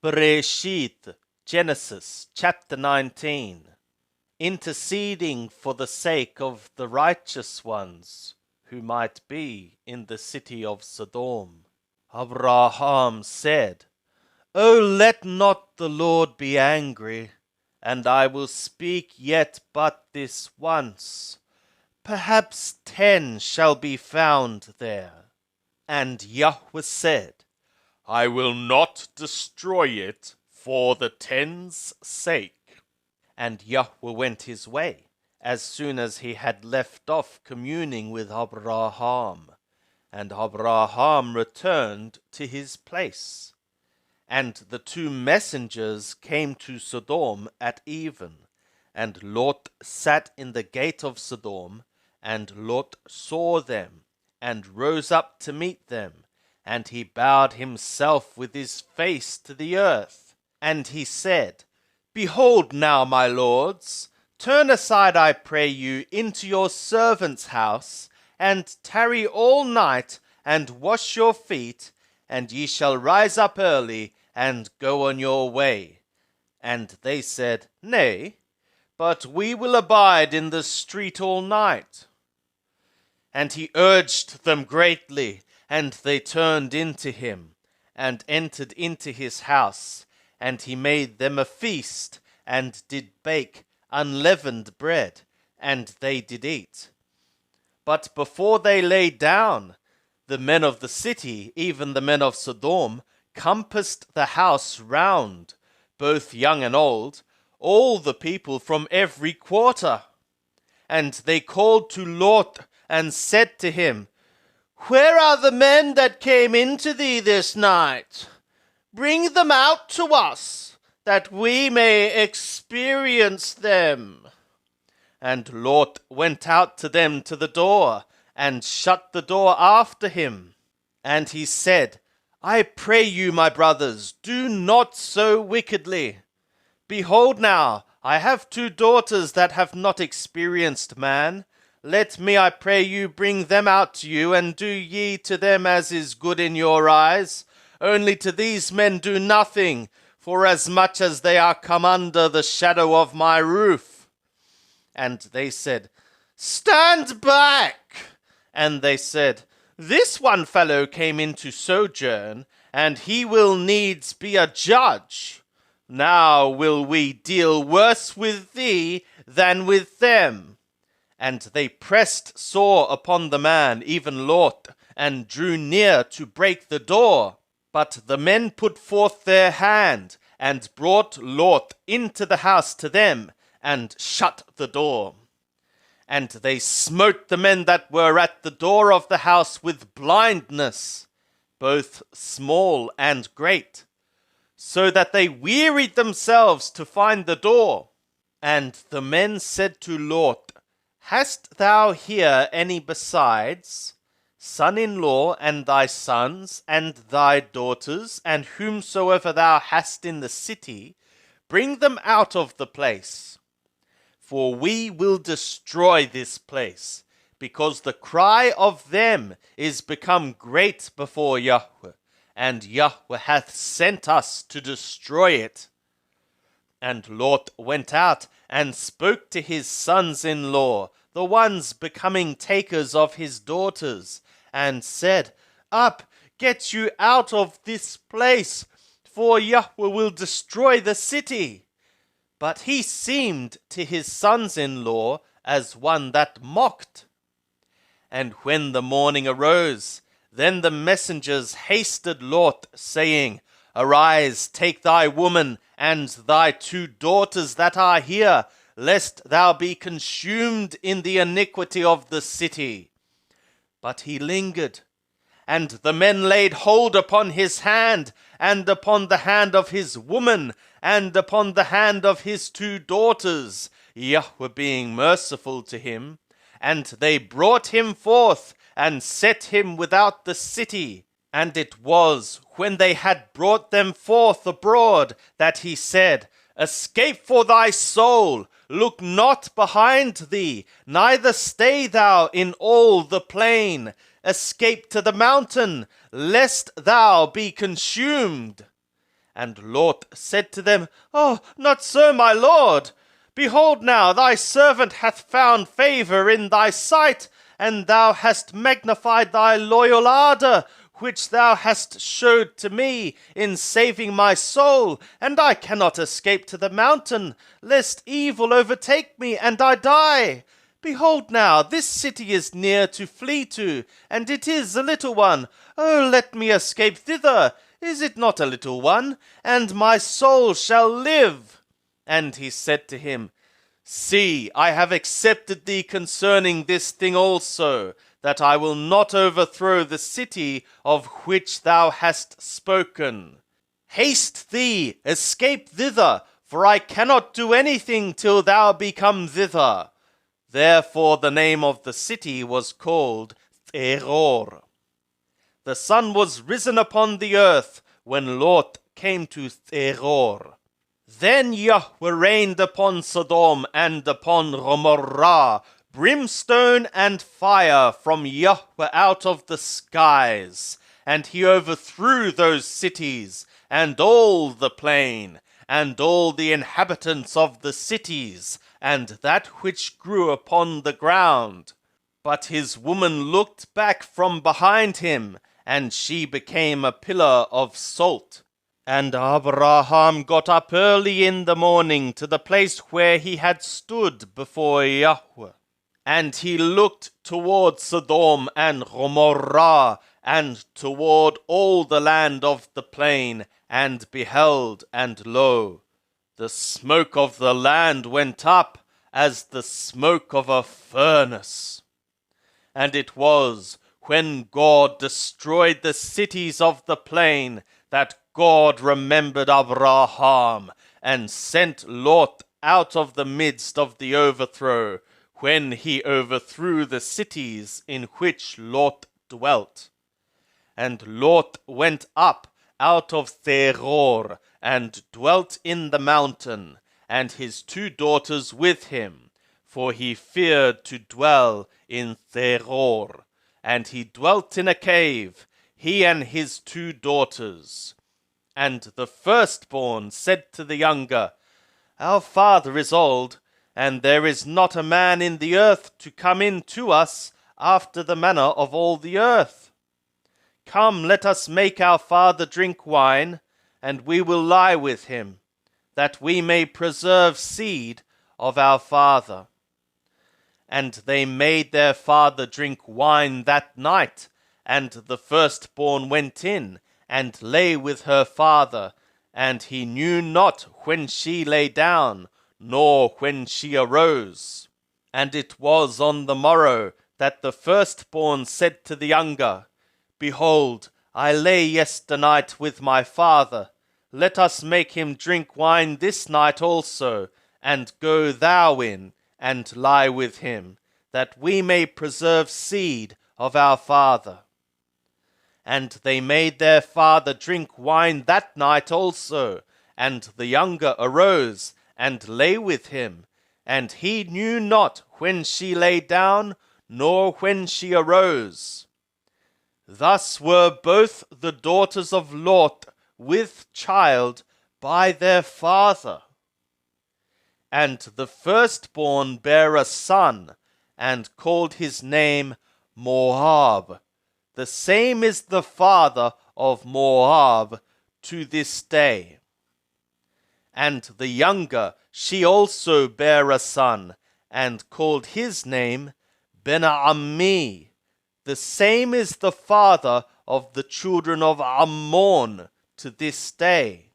Bereshit, Genesis chapter 19. Interceding for the sake of the righteous ones who might be in the city of Sodom. Abraham said, O let not the Lord be angry, and I will speak yet but this once. Perhaps 10 shall be found there. And Yahweh said, I will not destroy it for the 10's sake. And Yahweh went his way, as soon as he had left off communing with Abraham. And Abraham returned to his place. And the 2 messengers came to Sodom at even. And Lot sat in the gate of Sodom, and Lot saw them, and rose up to meet them. And he bowed himself with his face to the earth. And he said, Behold now, my lords, turn aside, I pray you, into your servant's house, and tarry all night, and wash your feet, and ye shall rise up early, and go on your way. And they said, Nay, but we will abide in the street all night. And he urged them greatly, and they turned into him, and entered into his house. And he made them a feast, and did bake unleavened bread, and they did eat. But before they lay down, the men of the city, even the men of Sodom, compassed the house round, both young and old, all the people from every quarter. And they called to Lot, and said to him, Where are the men that came into thee this night? Bring them out to us, that we may experience them. And Lot went out to them to the door, and shut the door after him. And he said, I pray you, my brothers, do not so wickedly. Behold now, I have 2 daughters that have not experienced man. Let me, I pray you, bring them out to you, and do ye to them as is good in your eyes. Only to these men do nothing, forasmuch as they are come under the shadow of my roof. And they said, Stand back! And they said, This one fellow came in to sojourn, and he will needs be a judge. Now will we deal worse with thee than with them. And they pressed sore upon the man, even Lot, and drew near to break the door. But the men put forth their hand, and brought Lot into the house to them, and shut the door. And they smote the men that were at the door of the house with blindness, both small and great, so that they wearied themselves to find the door. And the men said to Lot, Hast thou here any besides, son-in-law, and thy sons, and thy daughters, and whomsoever thou hast in the city? Bring them out of the place. For we will destroy this place, because the cry of them is become great before Yahweh, and Yahweh hath sent us to destroy it. And Lot went out and spoke to his sons-in-law, the ones becoming takers of his daughters, and said, Up, get you out of this place, for Yahweh will destroy the city. But he seemed to his sons-in-law as one that mocked. And when the morning arose, then the messengers hasted Lot, saying, Arise, take thy woman and thy 2 daughters that are here, lest thou be consumed in the iniquity of the city. But he lingered, and the men laid hold upon his hand, and upon the hand of his woman, and upon the hand of his 2 daughters, Yahweh being merciful to him. And they brought him forth, and set him without the city. And it was, when they had brought them forth abroad, that he said, Escape for thy soul, look not behind thee, neither stay thou in all the plain. Escape to the mountain, lest thou be consumed. And Lot said to them, Oh, not so, my lord. Behold now, thy servant hath found favour in thy sight, and thou hast magnified thy loyal ardour, which thou hast showed to me in saving my soul, and I cannot escape to the mountain, lest evil overtake me, and I die. Behold now, this city is near to flee to, and it is a little one. Oh, let me escape thither. Is it not a little one? And my soul shall live. And he said to him, See, I have accepted thee concerning this thing also, that I will not overthrow the city of which thou hast spoken. Haste thee, escape thither, for I cannot do anything till thou be come thither. Therefore the name of the city was called Terror. The sun was risen upon the earth when Lot came to Terror. Then Yahweh rained upon Sodom and upon Gomorrah brimstone and fire from Yahweh out of the skies, and he overthrew those cities, and all the plain, and all the inhabitants of the cities, and that which grew upon the ground. But his woman looked back from behind him, and she became a pillar of salt. And Abraham got up early in the morning to the place where he had stood before Yahweh. And he looked toward Sodom and Gomorrah, and toward all the land of the plain, and beheld, and lo, the smoke of the land went up as the smoke of a furnace. And it was when God destroyed the cities of the plain that God remembered Abraham, and sent Lot out of the midst of the overthrow, when he overthrew the cities in which Lot dwelt. And Lot went up out of Terror, and dwelt in the mountain, and his 2 daughters with him, for he feared to dwell in Terror. And he dwelt in a cave, he and his 2 daughters. And the firstborn said to the younger, Our father is old, and there is not a man in the earth to come in to us after the manner of all the earth. Come, let us make our father drink wine, and we will lie with him, that we may preserve seed of our father. And they made their father drink wine that night, and the firstborn went in, and lay with her father, and he knew not when she lay down, nor when she arose. And it was on the morrow that the firstborn said to the younger, Behold, I lay yesternight with my father. Let us make him drink wine this night also, and go thou in, and lie with him, that we may preserve seed of our father. And they made their father drink wine that night also, and the younger arose, and lay with him, and he knew not when she lay down, nor when she arose. Thus were both the daughters of Lot with child by their father. And the firstborn bare a son, and called his name Moab. The same is the father of Moab to this day. And the younger, she also bare a son, and called his name Ben-Ammi. The same is the father of the children of Ammon to this day.